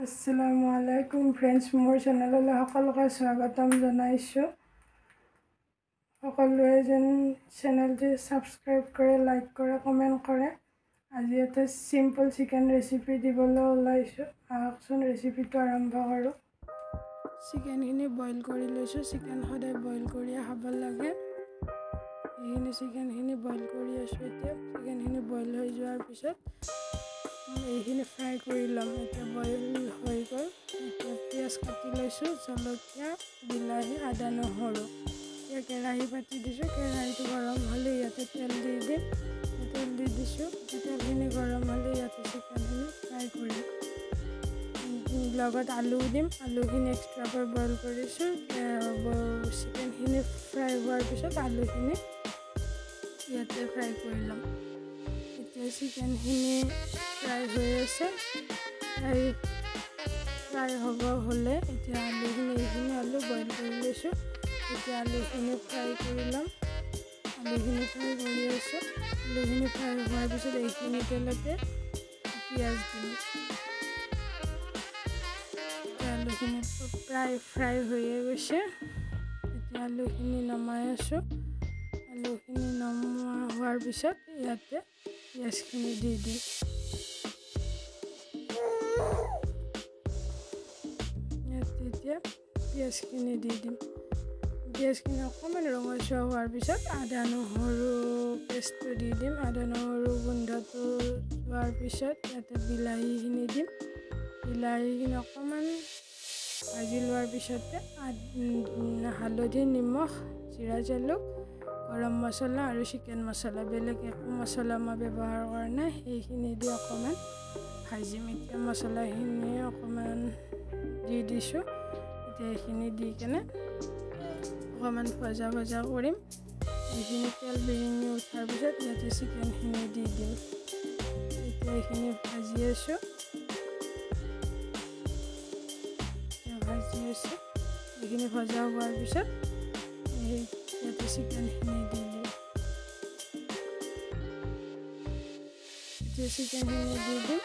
Assalamualaikum friends, মোৰ চেনেললৈ সকলোকে স্বাগতম জনাইছো। সকলোৱে যেন চেনেলটি সাবস্ক্ৰাইব কৰে, লাইক কৰে, কমেন্ট কৰে। আজি এটা সিম্পল চিকেন ৰেচিপি দিবলৈ ওলাইছো। আহকচোন ৰেচিপিটো আৰম্ভ কৰো। চিকেনখিনি বইল কৰি লৈছো। চিকেন সদায় বইল কৰি খাব লাগে। এইখিনি চিকেনখিনি বইল কৰি আছো। এতিয়া চিকেনখিনি বইল হৈ যোৱাৰ পিছত এইখিনি ফ্ৰাই কৰি লম। এতিয়া বইল হৈ গ'ল। এতিয়া পিঁয়াজ কাটি লৈছোঁ, জলকীয়া, বিলাহী, আদা, নহৰু। এতিয়া কেৰাহী পাতি দিছোঁ। কেৰাহীটো গৰম হ'লে ইয়াতে তেল দি দিম। তেল দি দিছোঁ। তেলখিনি গৰম হ'লে ইয়াতে চিকেনখিনি ফ্ৰাই কৰিম। লগত আলু দিম। আলুখিনি এক্সট্ৰাকৈ বইল কৰিছোঁ। চিকেনখিনি ফ্ৰাই হোৱাৰ পিছত আলুখিনি ইয়াতে ফ্ৰাই কৰি ল'ম। এতিয়া চিকেনখিনি ফ্ৰাই হৈ আছে। ফ্ৰাই হ'ব হ'লে এতিয়া এইখিনি আলু বইল কৰি লৈছোঁ। এতিয়া আলুখিনি ফ্ৰাই কৰি ল'ম। আলুখিনি ফ্ৰাই কৰি আছোঁ। আলুখিনি ফ্ৰাই হোৱাৰ পিছত এইখিনি তেলতে পিঁয়াজ দিম। এতিয়া আলুখিনি প্ৰায় ফ্ৰাই হৈয়ে গৈছে। এতিয়া আলুখিনি নমাই আছোঁ। আলুখিনি নমোৱা হোৱাৰ পিছত ইয়াতে পিঁয়াজখিনি দি দিম। এতিয়া পিঁয়াজখিনি দি দিম। পিঁয়াজখিনি অকণমান ৰঙচুৱা হোৱাৰ পিছত আদা নহৰু পেষ্টটো দি দিম। আদা নহৰু গোন্ধটো হোৱাৰ পিছত ইয়াতে বিলাহীখিনি দিম। বিলাহীখিনি অকণমান ভাজি লোৱাৰ পিছতে হালধি, নিমখ, জিৰা, জালুক, গৰম মছলা আৰু চিকেন মছলা, বেলেগ একো মছলা মই ব্যৱহাৰ কৰা নাই। সেইখিনি দি অকণমান ভাজিম। এতিয়া মছলাখিনি অকণমান দি দিছোঁ। এতিয়া এইখিনি দি কেনে অকণমান ভজা কৰিম। এইখিনি তেল বিৰিঙি উঠাৰ পিছত ইয়াতে চিকেনখিনি দি দিম। এতিয়া এইখিনি ভাজি আছোঁ। এইখিনি ভজা হোৱাৰ পিছত ইয়াতে চিকেনখিনি দি দিম। এতিয়া চিকেনখিনি দি দিম।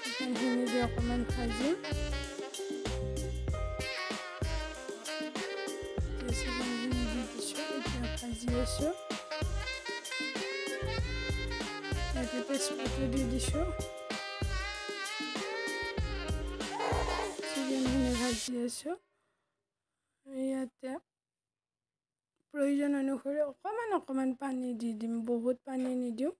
চিকেনখিনি দি অকণমান ভাজিম। চিকেনখিনি দি দিছোঁ। এতিয়া ভাজি আছোঁ। ইয়াতে তেজপাতটো দি দিছোঁ। চিকেনখিনি ভাজি আছোঁ। ইয়াতে প্ৰয়োজন অনুসৰি অকণমান পানী দি দিম। বহুত পানী নিদিওঁ।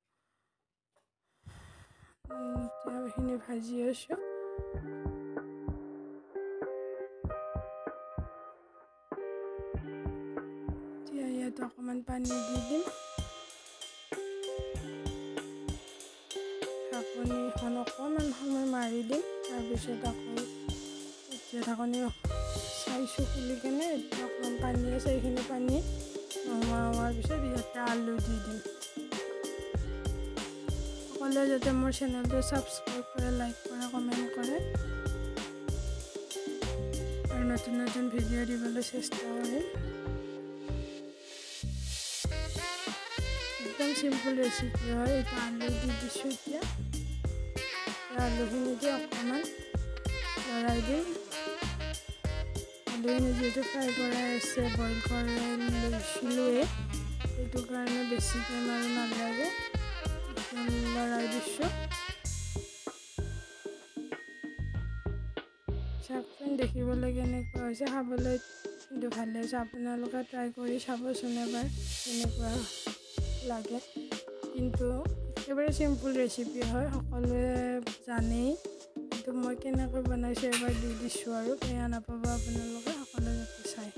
এতিয়া এইখিনি ভাজি আছোঁ। এতিয়া ইয়াত অকণমান পানী দি দিম। ঢাকনিখন অকণমান সময় মাৰি দিম। তাৰপিছত আকৌ এতিয়া ঢাকনি চাইছোঁ খুলি কেনে এতিয়া অকণমান পানী আছে। এইখিনি পানী নমা হোৱাৰ পিছত ইয়াতে আলু দি দিম। সকলোৱে যাতে মোৰ চেনেলটো ছাবস্ক্ৰাইব কৰে, লাইক কৰে, কমেণ্ট কৰে আৰু নতুন ভিডিঅ' দিবলৈ চেষ্টা কৰিম। একদম চিম্পল ৰেচিপি হয়। এতিয়া আলু দি দিছোঁ। এতিয়া আলুখিনি দি অকণমান লৰাই দিম। আলুখিনি যিহেতু ফ্ৰাই কৰাই আছে, বইল কৰি লৈছিলোঁৱে, সেইটো কাৰণে বেছি টাইম আৰু নালাগে। লৰাই দিছোঁ। চাওকচোন দেখিবলৈ কেনেকুৱা হৈছে, খাবলৈ কিন্তু ভালে হৈছে। আপোনালোকে ট্ৰাই কৰি চাবচোন এবাৰ কেনেকুৱা লাগে। কিন্তু একেবাৰে চিম্পল ৰেচিপি হয়, সকলোৱে জানেই। কিন্তু মই কেনেকৈ বনাইছোঁ এবাৰ দি দিছোঁ আৰু বেয়া নাপাব আপোনালোকে সকলোৱে যাতে চাই।